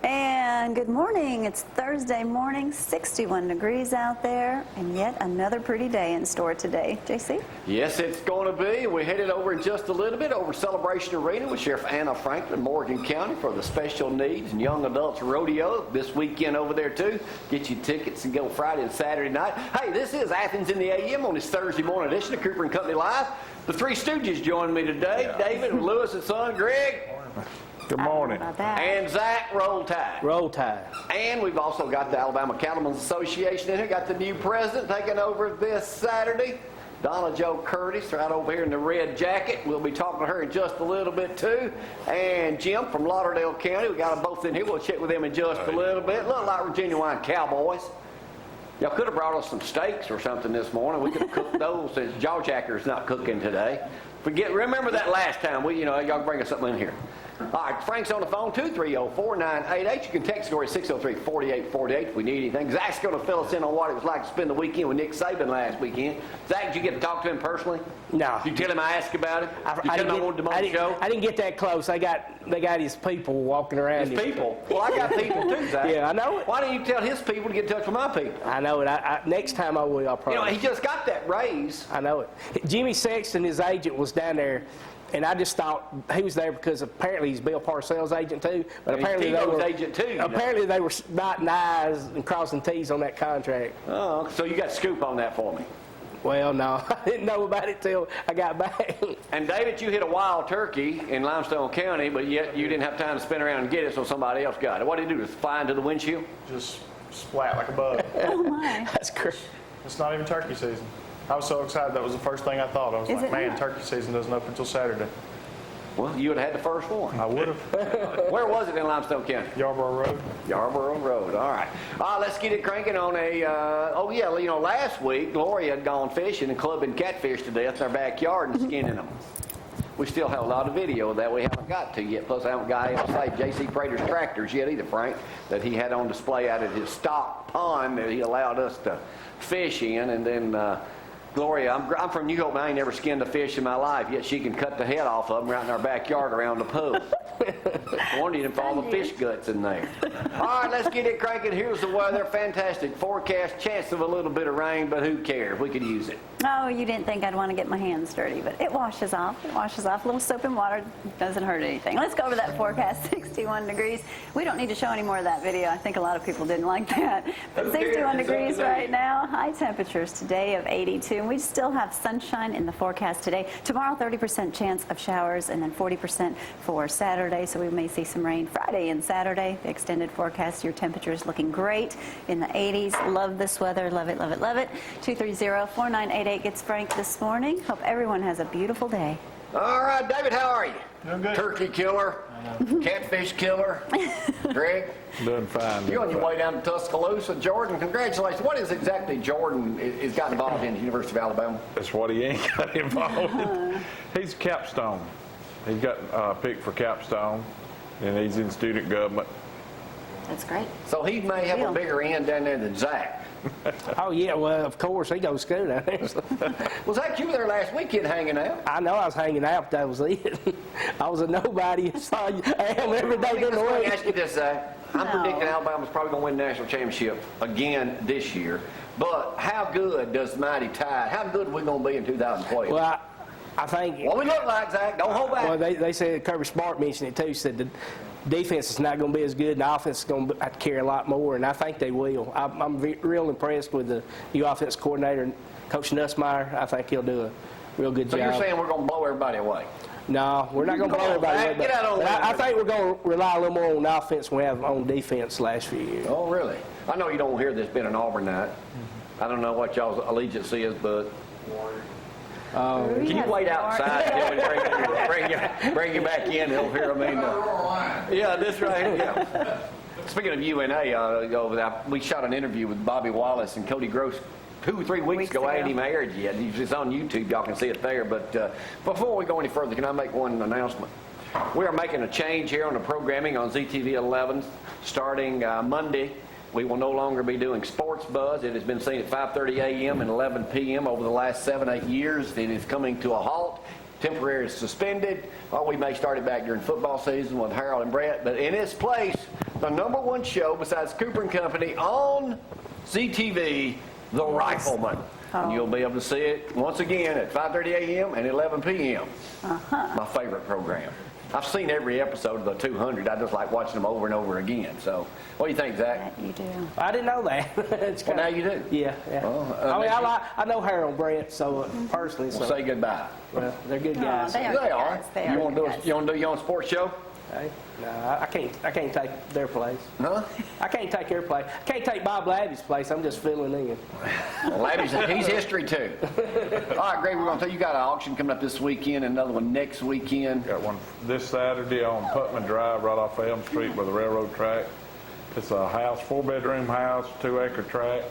And good morning. It's Thursday morning, 61 degrees out there, and yet another pretty day in store today. JC? Yes, it's going to be. We're headed over in just a little bit over Celebration Arena with Sheriff Anna Franklin, Morgan County, for the Special Needs and Young Adults Rodeo this weekend over there, too. Get your tickets and go Friday and Saturday night. Hey, this is Athens in the AM on this Thursday morning edition of Cooper and Company Live. The three Stooges joining me today, David, Lewis, and son, Gregg. Good morning. And Zack, Roll Tide. Roll Tide. And we've also got the Alabama Cattlemen's Association in here. Got the new president taking over this Saturday, Donna Jo Curtis, right over here in the red jacket. We'll be talking to her in just a little bit, too. And Jim from Lauderdale County. We got them both in here. We'll check with them in just a little bit. Look like genuine cowboys. Y'all could have brought us some steaks or something this morning. We could have cooked those since Jaw Jacker's not cooking today. Remember that last time. Y'all can bring us something in here. All right, Frank's on the phone, 230-4988. You can text Gloria 603-4848 if we need anything. Zach's going to fill us in on what it was like to spend the weekend with Nick Saban last weekend. Zach, did you get to talk to him personally? No. Did you tell him I asked about it? I didn't get that close. They got his people walking around. His people? Well, I got people too, Zach. Yeah, I know it. Why don't you tell his people to get in touch with my people? I know it. Next time I will, I'll probably. He just got that raise. I know it. Jimmy Sexton, his agent, was down there. And I just thought he was there because apparently he's Bill Parcells' agent too. But apparently they were dotting I's and crossing T's on that contract. Oh, so you got a scoop on that for me? Well, no, I didn't know about it till I got back. And David, you hit a wild turkey in Limestone County, but yet you didn't have time to spin around and get it, so somebody else got it. What did he do? Just fly into the windshield? Just splat like a bug. Oh my! That's crazy. It's not even turkey season. I was so excited. That was the first thing I thought. I was like, man, turkey season doesn't open until Saturday. Well, you would have had the first one. I would have. Where was it in Limestone County? Yarborough Road. Yarborough Road. All right. Let's get it cranking on a, last week, Gloria had gone fishing and clubbing catfish to death in our backyard and skinning them. We still have a lot of video of that we haven't got to yet. Plus, I haven't got able to say J.C. Prater's tractors yet either, Frank, that he had on display out at his stock pond that he allowed us to fish in. And then Gloria, I'm from New Hope, and I ain't never skinned a fish in my life, yet she can cut the head off of them right in our backyard around the pool. I wonder you didn't fall the fish guts in there. All right, let's get it cranking. Here's the weather. Fantastic forecast. Chance of a little bit of rain, but who cares? We could use it. Oh, you didn't think I'd want to get my hands dirty, but it washes off. It washes off. A little soap and water doesn't hurt anything. Let's go over that forecast. 61 degrees. We don't need to show any more of that video. I think a lot of people didn't like that. But 61 degrees right now. High temperatures today of 82. And we still have sunshine in the forecast today. Tomorrow, 30% chance of showers, and then 40% for Saturday. So we may see some rain Friday and Saturday. The extended forecast, your temperatures looking great in the 80s. Love this weather. Love it, love it, love it. 230-4988 gets Frank this morning. Hope everyone has a beautiful day. All right, David, how are you? Doing good. Turkey killer, catfish killer, Gregg? Doing fine. You're on your way down to Tuscaloosa. Jordan, congratulations. What is exactly Jordan is got involved in the University of Alabama? That's what he ain't got involved in. He's capstone. He's got picked for capstone, and he's in student government. That's great. So he may have a bigger end down there than Zack. Oh, yeah, well, of course, he goes to school down there. Well, Zack, you were there last weekend hanging out. I know I was hanging out, but that was it. I was a nobody. I am every day during the Let me week. ask you this, Zack. I'm predicting Alabama's probably going to win the national championship again this year. But how good does the Mighty Tide, how good are we going to be in 2012? Well, I think... What we look like, Zack? Don't hold back. Well, they said, Kirby Smart mentioned it too, said the defense is not going to be as good and the offense is going to have to carry a lot more, and I think they will. I'm real impressed with the new offense coordinator, Coach Nussmeier. I think he'll do a real good job. So you're saying we're going to blow everybody away? No, we're not going to blow everybody away. Get out on I think we're going to rely a little more on offense than we have on defense last few years. Oh, really? I know you don't hear this being an Auburn night. I don't know what y'all's allegiance is, but... Can you wait outside and bring you back in over here? I mean, yeah, this right here. Yeah. Speaking of UNA, we shot an interview with Bobby Wallace and Cody Gross 2 or 3 weeks ago. I ain't even aired yet. It's on YouTube. Y'all can see it there. But before we go any further, can I make one announcement? We are making a change here on the programming on ZTV 11 starting Monday. We will no longer be doing Sports Buzz. It has been seen at 5:30 a.m. and 11 p.m. over the last 7-8 years. It is coming to a halt. Temporarily suspended. Or we may start it back during football season with Harold and Brett. But in its place, the #1 show besides Cooper and Company on ZTV, The Rifleman. And you'll be able to see it once again at 5:30 a.m. and 11 p.m. My favorite program. I've seen every episode of the 200. I just like watching them over and over again. So, what do you think, Zach? You do. I didn't know that. Well, now you do. Yeah. Well, I know Harold and Brett, so personally, We'll say goodbye. well, they're good guys. they are. They are. Yes, they You are want to good do guys. you want to do your own sports show? Hey, no, I can't take their place. Huh? I can't take their place. I can't take Bob Labby's place. I'm just filling in. Well, he's history too. All right, Greg, we're going to tell you got an auction coming up this weekend, and another one next weekend. Got one this Saturday on Putman Drive, right off Elm Street by the railroad track. It's a house, 4-bedroom house, 2-acre tract.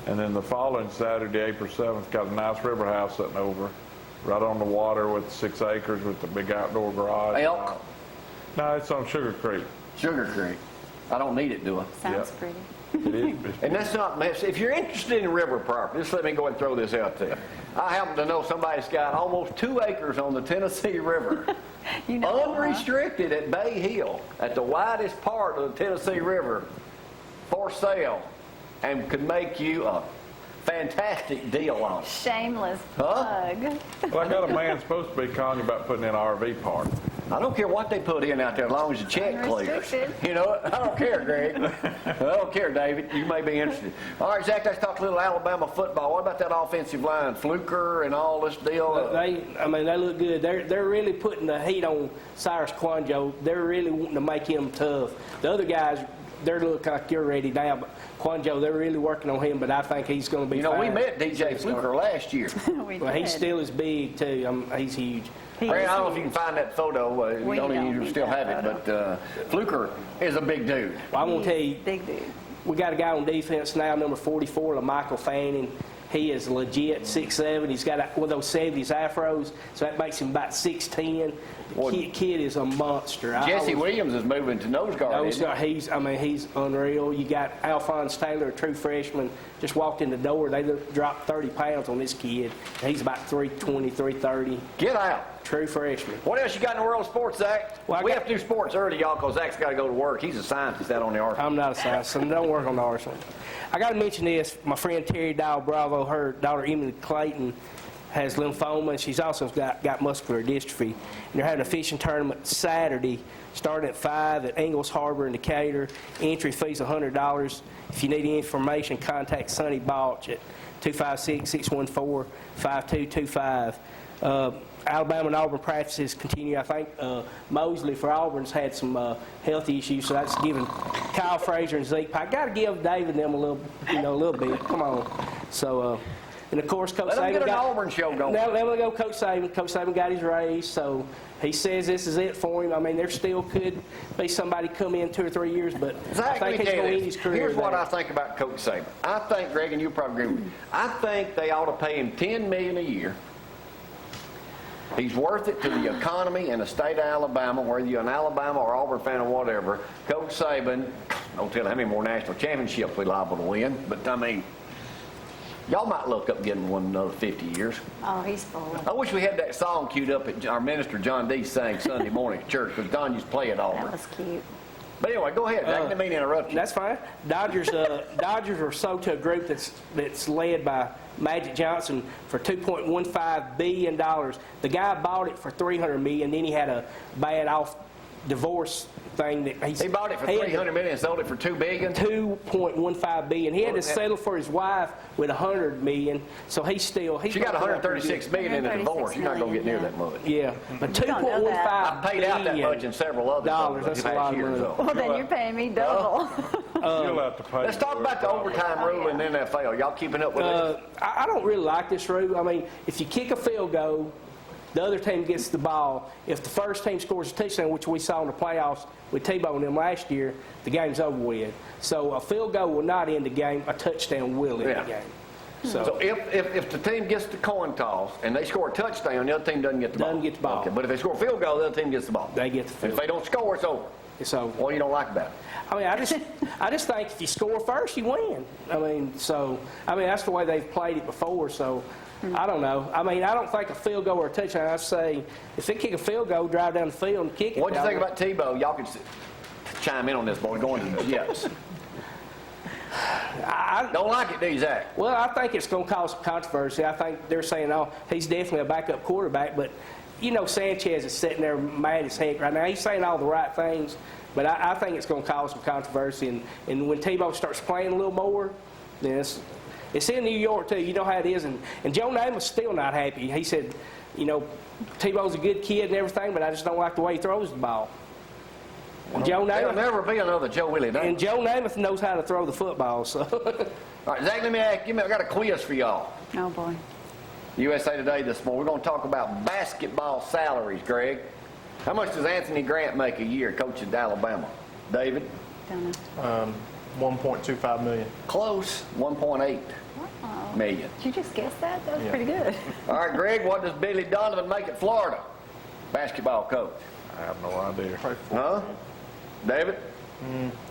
And then the following Saturday, April 7th, got a nice river house sitting over, right on the water with 6 acres with the big outdoor garage. Elk, No, it's on Sugar Creek. Sugar Creek. I don't need it, do I? Sounds Yeah. pretty. It is. And that's not, if you're interested in river property, just let me go and throw this out there. I happen to know somebody's got almost 2 acres on the Tennessee River, You know, unrestricted at Bay Hill, at the widest part of the Tennessee River, for sale, and could make you a fantastic deal on it. shameless Huh? plug. Well, I got a man supposed to be calling you about putting in an RV park. I don't care what they put in out there as long as the check clears. Unrestricted. You know what? I don't care, Greg. I don't care, David. You may be interested. All right, Zach, let's talk a little Alabama football. What about that offensive line? Fluker and all this deal? They look good. They're really putting the heat on Cyrus Quanjo. They're really wanting to make him tough. The other guys, they're looking like you're ready now, but Quanjo, they're really working on him. But I think he's going to be. You know, we fine. met DJ Fluker last year. Well, he still is big too. He's huge. Brad, I don't know if you can find that photo. We don't You need still that have it, photo. but Fluker is a big dude. Well, I'm going to tell you, Big dude. we got a guy on defense now, number 44, LaMichael Fanning. He is legit 6'7". He's got one of those 70s afros, so that makes him about 6'10". Kid is a monster. Jesse Williams is moving to nose guard. isn't he? He's unreal. You got Alphonse Taylor, a true freshman, just walked in the door. They dropped 30 pounds on this kid. He's about 320, 330. Get out. True freshman. What else you got in the world of sports, Zach? Well, We have to do sports early, y'all, because Zach's got to go to work. He's a scientist out on the arsenal. I'm not a scientist, so don't work on the arsenal. I got to mention this. My friend Terry Dial Bravo, her daughter Emily Clayton has lymphoma, and she's also got muscular dystrophy. And they're having a fishing tournament Saturday, starting at 5 at Ingalls Harbor in Decatur. Entry fee's $100. If you need any information, contact Sonny Balch at 256-614-5225. Alabama and Auburn practices continue. I think Mosley for Auburn's had some health issues, so that's giving Kyle Frazier and Zeke. I got to give David and them a little bit. Come on. So, and of course, Coach Let them Saban get an got Auburn show going. Now let me go, Coach Saban. Coach Saban got his raise, so he says this is it for him. I mean, there still could be somebody come in 2 or 3 years, but Zach, I let think me he's tell going to you end his this. career Here's what there. I think about Coach Saban. I think, Greg, and you probably agree with me, I think they ought to pay him $10 million a year. He's worth it to the economy and the state of Alabama, whether you're an Alabama or Auburn fan or whatever. Coach Saban, don't tell how many more national championships we're liable to win, but I mean, y'all might look up getting one another 50 years. Oh, he's full. I wish we had that song queued up at our minister John D. sang Sunday morning at church, because Don used to play it all. That was cute. But anyway, go ahead. I didn't mean to interrupt you. That's fine. Dodgers are sold to a group that's led by Magic Johnson for $2.15 billion. The guy bought it for $300 million. Then he had a bad off divorce thing that He bought it for $300 million and sold it for $2 billion. $2.15 billion. He had to settle for his wife with $100 million. So he's She got $136 million in a divorce. You're not going to get near that much. Yeah, but don't know that. $2.15 I paid out that much in several other dollars. That's a lot of money. Well, then you're paying me double. You'll have to pay. Let's talk about the overtime rule in the NFL. Y'all keeping up with it? I don't really like this rule. I mean, if you kick a field goal, the other team gets the ball. If the first team scores a touchdown, which we saw in the playoffs with Tebow and them last year, the game's over with. So a field goal will not end the game. A touchdown will end the game. So if the team gets the coin toss and they score a touchdown, the other team doesn't get the ball. Doesn't get the ball. Okay, but if they score a field goal, the other team gets the ball. They get the field If they don't score, it's over. So What you don't like about it? I mean, I just think if you score first, you win. I mean, that's the way they've played it before. So I don't know. I mean, I don't think a field goal or a touchdown. I say if they kick a field goal, drive down the field and kick it. What do you think about Tebow? Y'all could chime in on this, boy. Going to yes. I Don't like it, do you, Zach? Well, I think it's going to cause some controversy. I think they're saying, oh, he's definitely a backup quarterback, but you know Sanchez is sitting there mad as heck right now. He's saying all the right things, but I think it's going to cause some controversy. And when Tebow starts playing a little more, then it's in New York, too. You know how it is. And Joe Namath's still not happy. He said, you know, Tebow's a good kid and everything, but I just don't like the way he throws the ball. And Joe There'll Namath, never be another Joe Willie Davis. and Joe Namath knows how to throw the football, so. All right, Zach, let me ask you, I got a quiz for y'all. Oh, boy. USA Today this morning. We're going to talk about basketball salaries, Greg. How much does Anthony Grant make a year coaching Alabama? David? Don't know. 1.25 million. Close, 1.8 Wow. million. Did you just guess that? That was Yeah. pretty good. All right, Greg, what does Billy Donovan make at Florida? Basketball coach. I have no idea. Huh? David?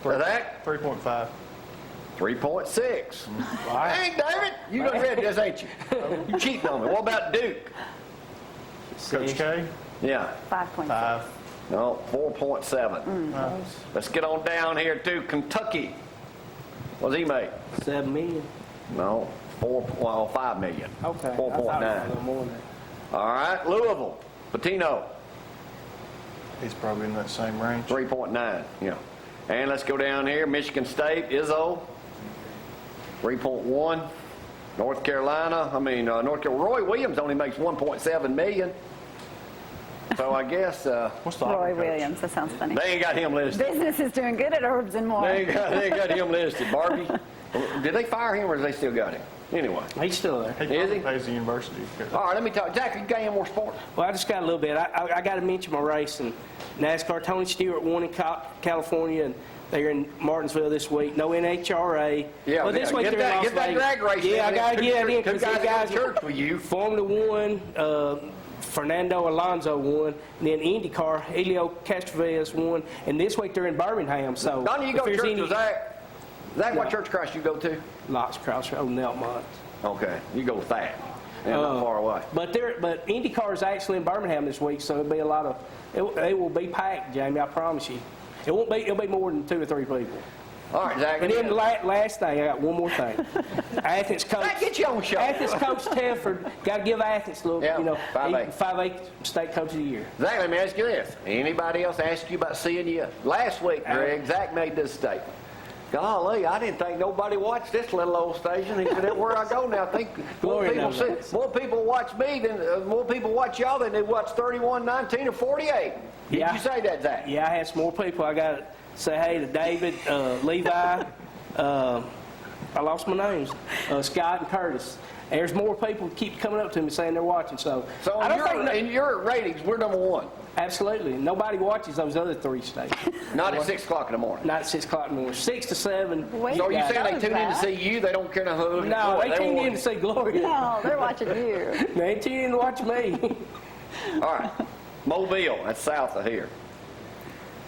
Zach? 3.5. 3.6. Hey, David, you done read this, ain't you? You cheating on me. What about Duke? Coach K, Yeah. 5.6. 5. No, 4.7. Let's get on down here to Kentucky. What's he make? $7 million. No, 5 million. Okay. I thought it was a 4.9. little more than that. All right, Louisville, Patino, He's probably in that same range. 3.9. Yeah. And let's go down here, Michigan State, Izzo, 3.1. North Carolina, Roy Williams only makes 1.7 million. So I guess What's the Roy Auburn coach? Williams. That sounds funny. they ain't got him listed. Business is doing good at Herbs and More. They ain't got him listed. Barbie, did they fire him or they still got him? Anyway. He's still there. He Is probably he? pays the university. All right, let me talk. Jack, you got any more sports? Well, I just got a little bit. I got to mention my race in NASCAR. Tony Stewart won in California, and they're in Martinsville this week. No NHRA. Yeah, well, this week get they're in that, Las get that Vegas. drag race. Yeah, I got to get that in Two because guys these go guys to church with you. Formula One. Fernando Alonso won, and then IndyCar, Helio Castroneves won, and this week they're in Birmingham. So Donnie, you go if to there's church with Zach? Zach, what Yeah. church Christ you go to? Lots Cross Road in Elmont. Okay, you go with that. And not far away. But IndyCar is actually in Birmingham this week, so it'll be a lot of. It will be packed, Jamie. I promise you. It won't be. It'll be more than 2 or 3 people. All right, Zach. And then the last thing, I got one more thing. Athens coach. Zach, get your own show. Athens coach Tedford. Got to give Athens a little. Yeah, you know, 5A. 5A state coach of the year. Zach, let me ask you this. Anybody else ask you about seeing you? Last week, Greg, Zach made this statement. Golly, I didn't think nobody watched this little old station. He said, everywhere I go now, I think more Gloria people, knows that. more people watch me than more people watch y'all than they watch 31, 19, or 48. Did Yeah. you say that, Zach? Yeah, I had some more people. I got to say hey to David, Levi. I lost my names. Scott and Curtis. And there's more people keep coming up to me saying they're watching. So So I don't think in your ratings, we're number one. absolutely nobody watches those other 3 stations. Not at 6 o'clock in the morning. Not at 6 o'clock in the morning. 6 to 7. Wait, So are you Yeah. saying they That tune in to was see you? They don't care to who? No, they tuned in want- to see Gloria. No, they're watching you. They ain't tuned in to watch me. All right. Mobile, that's south of here.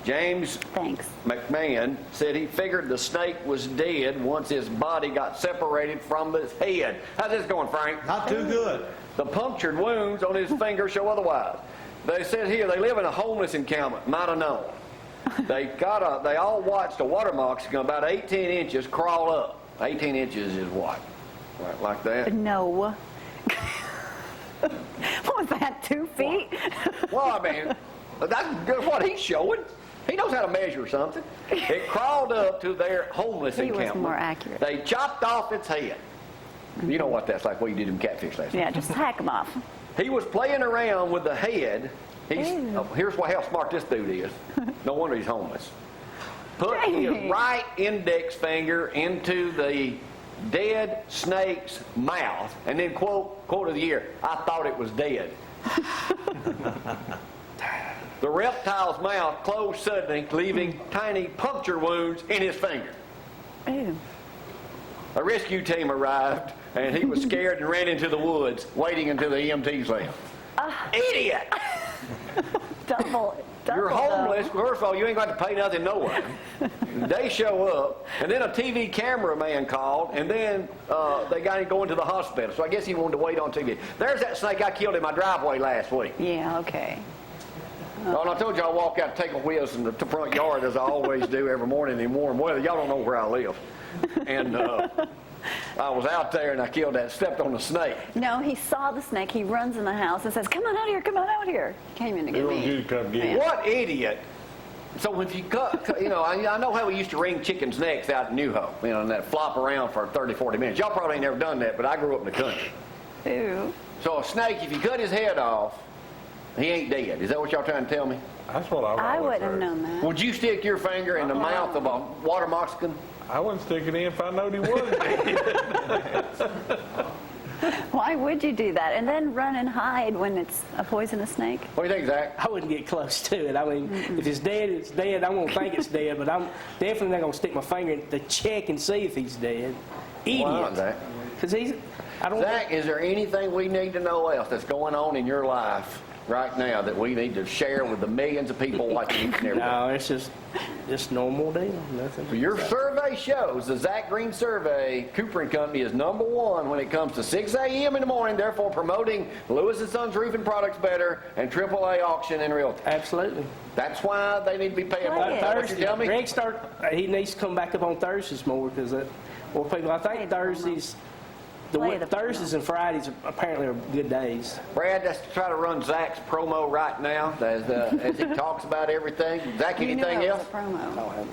James Thanks. McMahon said he figured the snake was dead once his body got separated from his head. How's this going, Frank? Not too good. The punctured wounds on his fingers show otherwise. They said here they live in a homeless encampment. Might have known. They all watched a water moccasin about 18 inches crawl up. 18 inches is what? Right, like that? No. What was that, 2 feet? Well, I mean, that's good what he's showing. He knows how to measure something. It crawled up to their homeless He was encampment. more accurate. They chopped off its head. You know what that's like, what you did them catfish last night. Yeah, just hack them off. He was playing around with the head. Ew. Here's how smart this dude is. No wonder he's homeless. Put his Dang. right index finger into the dead snake's mouth and then quote of the year, I thought it was dead. The reptile's mouth closed suddenly, leaving tiny puncture wounds in his finger. Ew. A rescue team arrived, and he was scared and ran into the woods, waiting until the EMTs left. Idiot! Double. You're homeless. First of all, you ain't got to pay nothing no one. They show up, and then a TV cameraman called, and then they got him going to the hospital. So I guess he wanted to wait on TV. There's that snake I killed in my driveway last week. Yeah, okay. Oh, and I told you I walk out, take a whiz in the front yard as I always do every morning in warm weather. Y'all don't know where I live. And I was out there and I stepped on a snake. No, he saw the snake. He runs in the house and says, come on out here, come on out here. Came in to He get wants you me. to come get it. What idiot! So if you cut, I know how we used to wring chickens' necks out in New Hope, and that flop around for 30, 40 minutes. Y'all probably ain't never done that, but I grew up in the country. Ew. So a snake, if you cut his head off, he ain't dead. Is that what y'all trying to tell me? That's what I've I always wouldn't have heard. known that. Would you stick your finger in the mouth of a water moccasin? I wouldn't stick it in if I knowed he wasn't. Why would you do that? And then run and hide when it's a poisonous snake? What do you think, Zach? I wouldn't get close to it. I mean, if it's dead, it's dead. I'm going to think it's dead, but I'm definitely not going to stick my finger in to check and see if he's dead. Why not, Idiot. Zach? Because I don't Zach, is there anything we need to know else that's going on in your life right now that we need to share with the millions of people watching each and every day? No, it's just normal deal. Nothing. Your survey shows, the Zack Green survey, Cooper & Company is #1 when it comes to 6 a.m. in the morning, therefore promoting Lewis & Sons Roofing Products better and AAA Auction and Realty. Absolutely. That's why they need to be paying more. Right. Is that what you Thursday, tell me? Greg he needs to come back up on Thursdays more because more people. I Play think the Thursdays, Play the Thursdays and Fridays apparently are good days. Brad, let's try to run Zach's promo right now as he talks about everything. Zach, You knew anything that was else? a promo.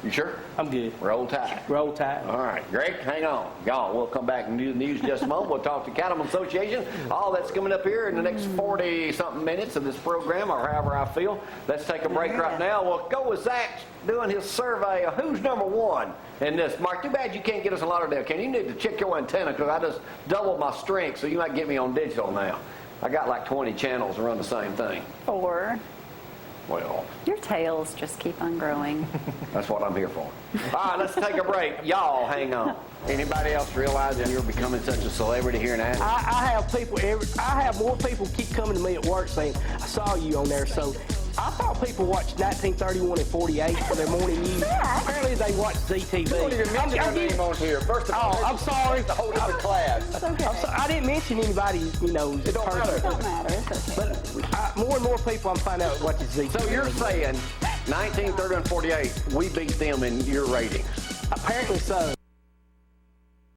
You sure? I'm good. Roll Tide. Roll Tide. All right, Greg, hang on. Y'all, we'll come back and do the news in just a moment. We'll talk to Cattlemen's Association. All that's coming up here in the next 40-something minutes of this program, or however I feel. Let's take a break right now. We'll go with Zach doing his survey of who's #1 in this. Mark, too bad you can't get us in Lauderdale. You need to check your antenna because I just doubled my strength, so you might get me on digital now. I got like 20 channels that run the same thing. Or Well, your tails just keep on growing. that's what I'm here for. All right, let's take a break. Y'all, hang on. Anybody else realizing you're becoming such a celebrity here in Athens? I have more people keep coming to me at work saying, I saw you on there. So I thought people watched 1931 and 48 for their morning news. Yeah. Apparently they watch ZTV. Don't even mention your name on here. First of all, Oh, I'm sorry. it's a whole different class. It's okay. I didn't mention anybody, It don't matter. It don't matter. It's okay. But more and more people I'm finding out watching ZTV. So you're saying 1930 and 48, we beat them in your ratings. Apparently so.